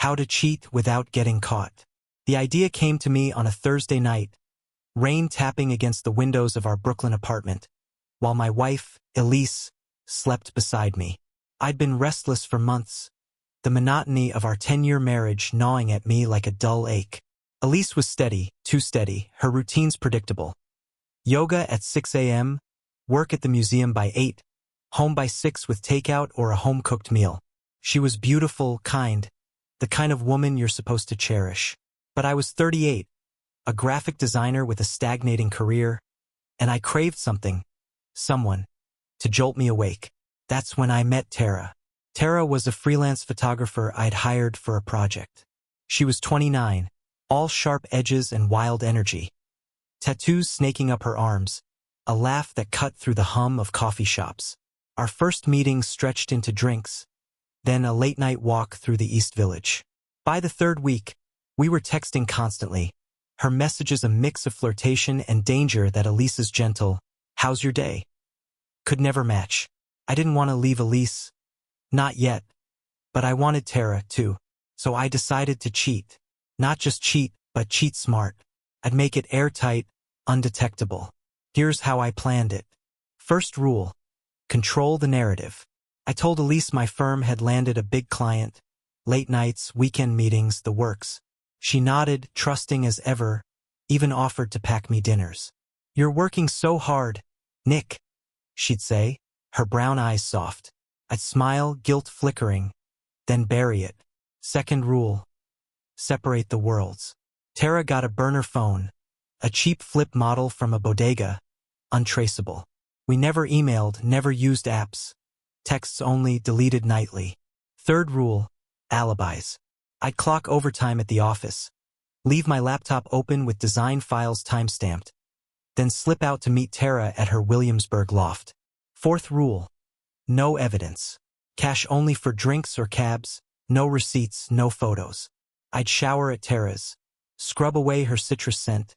How to cheat without getting caught. The idea came to me on a Thursday night, rain tapping against the windows of our Brooklyn apartment, while my wife, Elise, slept beside me. I'd been restless for months, the monotony of our 10-year marriage gnawing at me like a dull ache. Elise was steady, too steady, her routines predictable. Yoga at 6 a.m., work at the museum by 8, home by 6 with takeout or a home-cooked meal. She was beautiful, kind, the kind of woman you're supposed to cherish. But I was 38, a graphic designer with a stagnating career, and I craved someone, to jolt me awake. That's when I met Tara. Tara was a freelance photographer I'd hired for a project. She was 29, all sharp edges and wild energy. Tattoos snaking up her arms, a laugh that cut through the hum of coffee shops. Our first meeting stretched into drinks, then a late-night walk through the East Village. By the third week, we were texting constantly, her messages a mix of flirtation and danger that Elise's gentle, "How's your day?" could never match. I didn't want to leave Elise, not yet, but I wanted Tara too. So I decided to cheat. Not just cheat, but cheat smart. I'd make it airtight, undetectable. Here's how I planned it. First rule: control the narrative. I told Elise my firm had landed a big client, late nights, weekend meetings, the works. She nodded, trusting as ever, even offered to pack me dinners. "You're working so hard, Nick," she'd say, her brown eyes soft. I'd smile, guilt flickering, then bury it. Second rule: separate the worlds. Tara got a burner phone, a cheap flip model from a bodega, untraceable. We never emailed, never used apps. Texts only, deleted nightly. Third rule: alibis. I'd clock overtime at the office, leave my laptop open with design files timestamped, then slip out to meet Tara at her Williamsburg loft. Fourth rule: no evidence. Cash only for drinks or cabs, no receipts, no photos. I'd shower at Tara's, scrub away her citrus scent,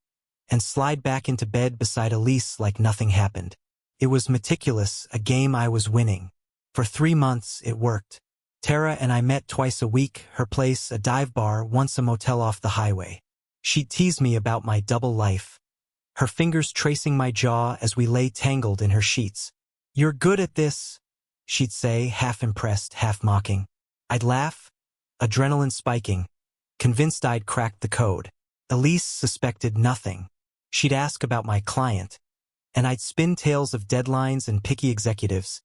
and slide back into bed beside Elise like nothing happened. It was meticulous, a game I was winning. For 3 months, it worked. Tara and I met twice a week, her place a dive bar, once a motel off the highway. She'd tease me about my double life, her fingers tracing my jaw as we lay tangled in her sheets. "You're good at this," she'd say, half impressed, half mocking. I'd laugh, adrenaline spiking, convinced I'd cracked the code. Elise suspected nothing. She'd ask about my client, and I'd spin tales of deadlines and picky executives,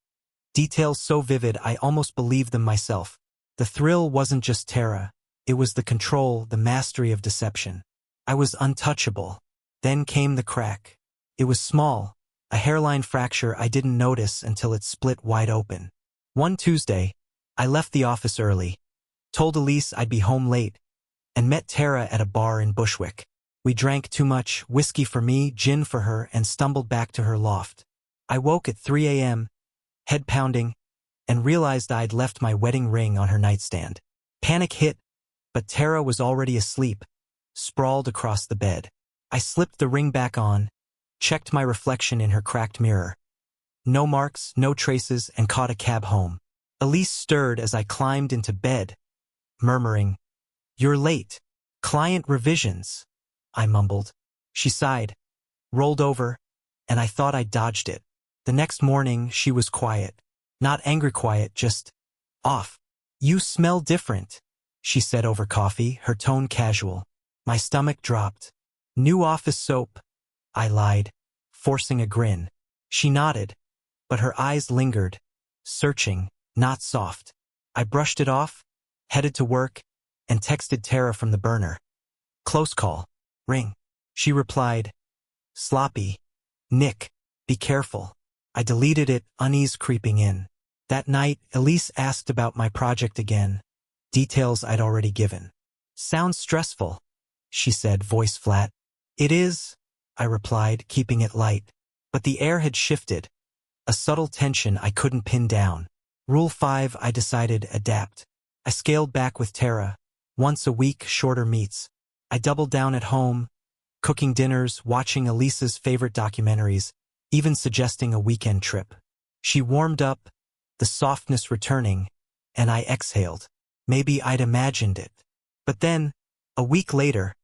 details so vivid I almost believed them myself. The thrill wasn't just Tara, it was the control, the mastery of deception. I was untouchable. Then came the crack. It was small, a hairline fracture I didn't notice until it split wide open. One Tuesday, I left the office early, told Elise I'd be home late, and met Tara at a bar in Bushwick. We drank too much, whiskey for me, gin for her, and stumbled back to her loft. I woke at 3 a.m., head pounding, and realized I'd left my wedding ring on her nightstand. Panic hit, but Tara was already asleep, sprawled across the bed. I slipped the ring back on, checked my reflection in her cracked mirror. No marks, no traces, and caught a cab home. Elise stirred as I climbed into bed, murmuring, "You're late. Client revisions," I mumbled. She sighed, rolled over, and I thought I'd dodged it. The next morning, she was quiet. Not angry quiet, just off. "You smell different," she said over coffee, her tone casual. My stomach dropped. "New office soap," I lied, forcing a grin. She nodded, but her eyes lingered, searching, not soft. I brushed it off, headed to work, and texted Tara from the burner. "Close call. Ring." She replied, sloppy, "Nick, be careful." I deleted it, unease creeping in. That night, Elise asked about my project again, details I'd already given. "Sounds stressful," she said, voice flat. "It is," I replied, keeping it light. But the air had shifted, a subtle tension I couldn't pin down. Rule 5, I decided, adapt. I scaled back with Tara, once a week, shorter meets. I doubled down at home, cooking dinners, watching Elise's favorite documentaries, even suggesting a weekend trip. She warmed up, the softness returning, and I exhaled. Maybe I'd imagined it. But then, a week later,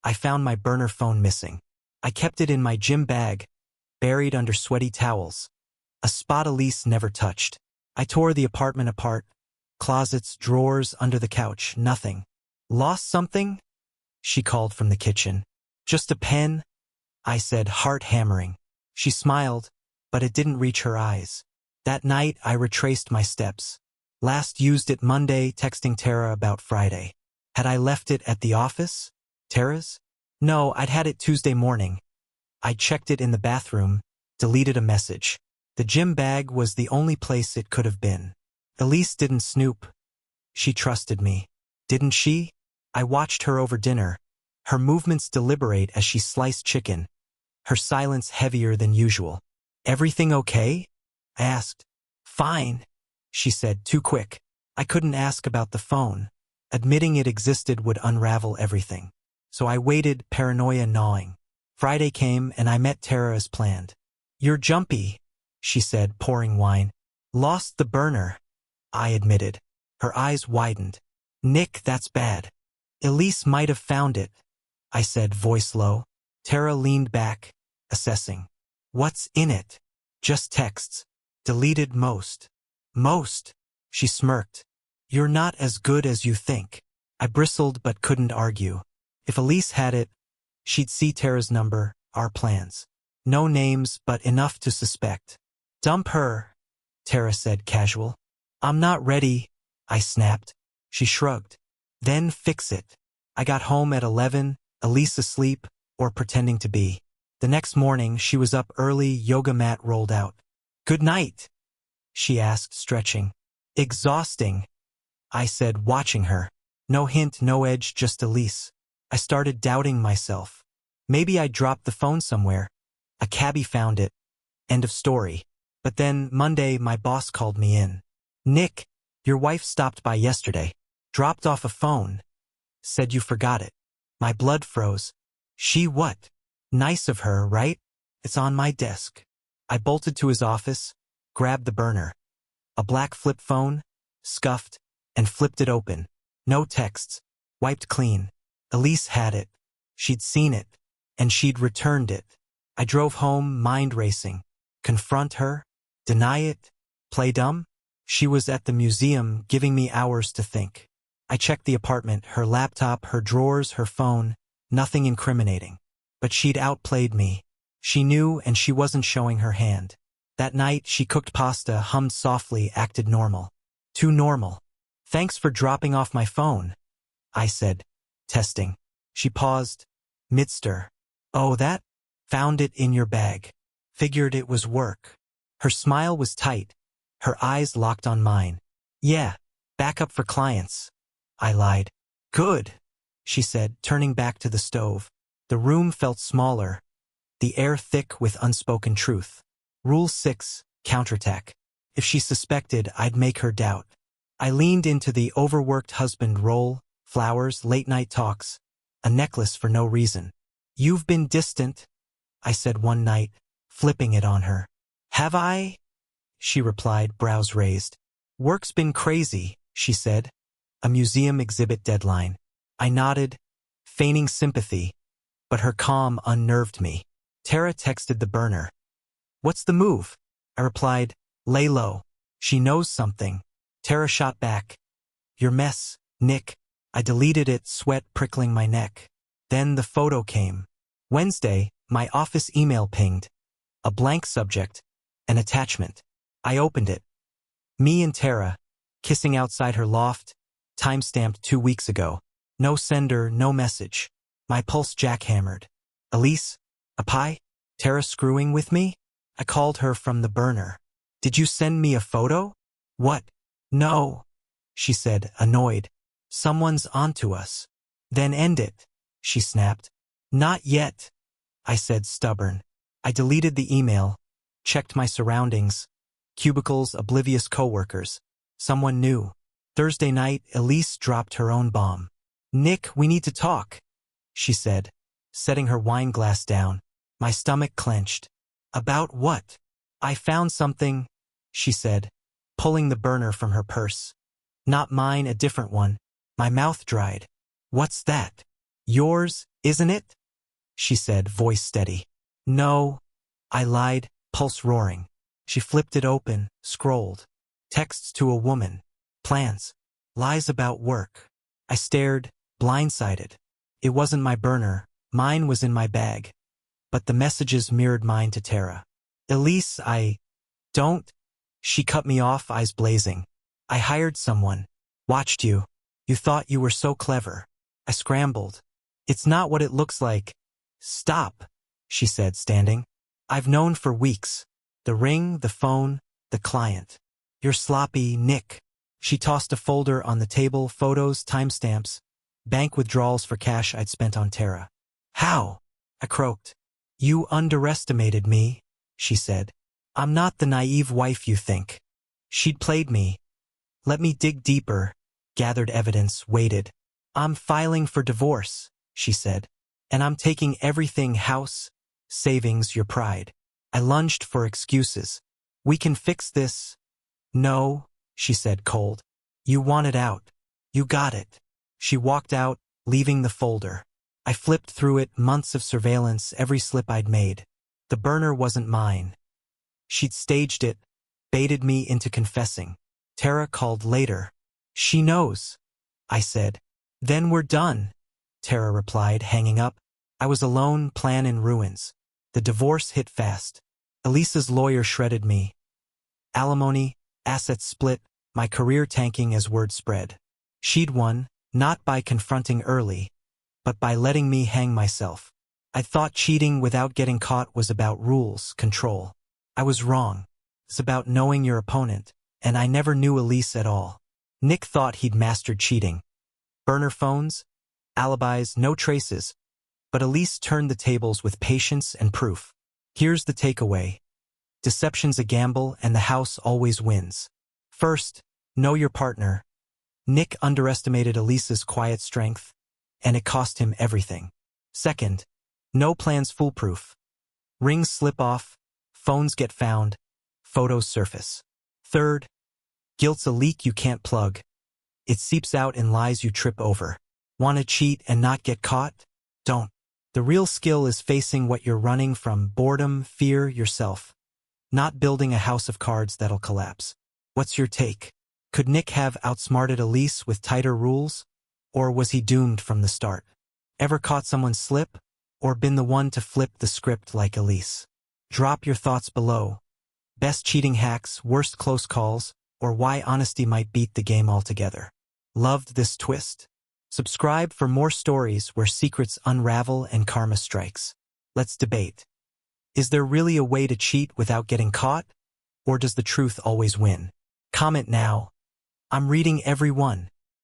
I found my burner phone missing. I kept it in my gym bag, buried under sweaty towels, a spot Elise never touched. I tore the apartment apart, closets, drawers, under the couch, nothing. Lost something? She called from the kitchen. Just a pen? I said, heart hammering. She smiled, but it didn't reach her eyes. That night, I retraced my steps. Last used it Monday, texting Tara about Friday. Had I left it at the office? Tara's? No, I'd had it Tuesday morning. I checked it in the bathroom, deleted a message. The gym bag was the only place it could have been. Elise didn't snoop. She trusted me. Didn't she? I watched her over dinner, her movements deliberate as she sliced chicken, her silence heavier than usual. Everything okay? I asked. Fine, she said, too quick. I couldn't ask about the phone. Admitting it existed would unravel everything. So I waited, paranoia gnawing. Friday came and I met Tara as planned. You're jumpy, she said, pouring wine. Lost the burner, I admitted. Her eyes widened. Nick, that's bad. Elise might have found it, I said, voice low. Tara leaned back, assessing. What's in it? Just texts. Deleted most. Most, she smirked. You're not as good as you think. I bristled but couldn't argue. If Elise had it, she'd see Tara's number, our plans. No names, but enough to suspect. Dump her, Tara said, casual. I'm not ready, I snapped. She shrugged. Then fix it. I got home at 11, Elise asleep, or pretending to be. The next morning, she was up early, yoga mat rolled out. Good night, she asked, stretching. Exhausting, I said, watching her. No hint, no edge, just Elise. I started doubting myself. Maybe I dropped the phone somewhere. A cabbie found it. End of story. But then, Monday, my boss called me in. Nick, your wife stopped by yesterday. Dropped off a phone. Said you forgot it. My blood froze. She what? Nice of her, right? It's on my desk. I bolted to his office, grabbed the burner. A black flip phone, scuffed, and flipped it open. No texts. Wiped clean. Elise had it. She'd seen it. And she'd returned it. I drove home, mind racing. Confront her? Deny it? Play dumb? She was at the museum, giving me hours to think. I checked the apartment, her laptop, her drawers, her phone. Nothing incriminating. But she'd outplayed me. She knew, and she wasn't showing her hand. That night, she cooked pasta, hummed softly, acted normal. Too normal. Thanks for dropping off my phone, I said, testing. She paused, mid-stir. Oh, that? Found it in your bag. Figured it was work. Her smile was tight. Her eyes locked on mine. Yeah, backup for clients. I lied. Good, she said, turning back to the stove. The room felt smaller, the air thick with unspoken truth. Rule 6, counterattack. If she suspected, I'd make her doubt. I leaned into the overworked husband role, flowers, late-night talks, a necklace for no reason. You've been distant, I said one night, flipping it on her. Have I? She replied, brows raised. Work's been crazy, she said. A museum exhibit deadline. I nodded, feigning sympathy, but her calm unnerved me. Tara texted the burner. What's the move? I replied, lay low. She knows something. Tara shot back. Your mess, Nick. I deleted it, sweat prickling my neck. Then the photo came. Wednesday, my office email pinged. A blank subject, an attachment. I opened it. Me and Tara, kissing outside her loft, timestamped 2 weeks ago. No sender, no message. My pulse jackhammered. Elise? A pie? Tara screwing with me? I called her from the burner. Did you send me a photo? What? No, she said, annoyed. Someone's onto us. Then end it, she snapped. Not yet, I said, stubborn. I deleted the email, checked my surroundings. Cubicles, oblivious coworkers. Someone new. Thursday night, Elise dropped her own bomb. Nick, we need to talk, she said, setting her wine glass down. My stomach clenched. About what? I found something, she said, pulling the burner from her purse. Not mine, a different one. My mouth dried. What's that? Yours, isn't it? She said, voice steady. No, I lied, pulse roaring. She flipped it open, scrolled. Texts to a woman. Plans. Lies about work. I stared, blindsided. It wasn't my burner, mine was in my bag. But the messages mirrored mine to Tara. Elise, don't. She cut me off, eyes blazing. I hired someone. Watched you. You thought you were so clever. I scrambled. It's not what it looks like. Stop, she said, standing. I've known for weeks. The ring, the phone, the client. You're sloppy, Nick. She tossed a folder on the table, photos, timestamps, bank withdrawals for cash I'd spent on Tara. How? I croaked. You underestimated me, she said. I'm not the naive wife you think. She'd played me. Let me dig deeper. Gathered evidence, waited. I'm filing for divorce, she said. And I'm taking everything, house, savings, your pride. I lunged for excuses. We can fix this. No, she said, cold. You want it out. You got it. She walked out, leaving the folder. I flipped through it, months of surveillance, every slip I'd made. The burner wasn't mine. She'd staged it, baited me into confessing. Tara called later. She knows, I said. Then we're done, Tara replied, hanging up. I was alone, plan in ruins. The divorce hit fast. Elisa's lawyer shredded me. Alimony, assets split, my career tanking as word spread. She'd won, not by confronting early, but by letting me hang myself. I thought cheating without getting caught was about rules, control. I was wrong. It's about knowing your opponent, and I never knew Elise at all. Nick thought he'd mastered cheating. Burner phones, alibis, no traces. But Elise turned the tables with patience and proof. Here's the takeaway. Deception's a gamble, and the house always wins. First, know your partner. Nick underestimated Elisa's quiet strength, and it cost him everything. Second, no plan's foolproof. Rings slip off, phones get found, photos surface. Third, guilt's a leak you can't plug. It seeps out in lies you trip over. Want to cheat and not get caught? Don't. The real skill is facing what you're running from: boredom, fear, yourself. Not building a house of cards that'll collapse. What's your take? Could Nick have outsmarted Elise with tighter rules? Or was he doomed from the start? Ever caught someone slip? Or been the one to flip the script like Elise? Drop your thoughts below. Best cheating hacks, worst close calls, or why honesty might beat the game altogether. Loved this twist? Subscribe for more stories where secrets unravel and karma strikes. Let's debate. Is there really a way to cheat without getting caught? Or does the truth always win? Comment now. I'm reading every one.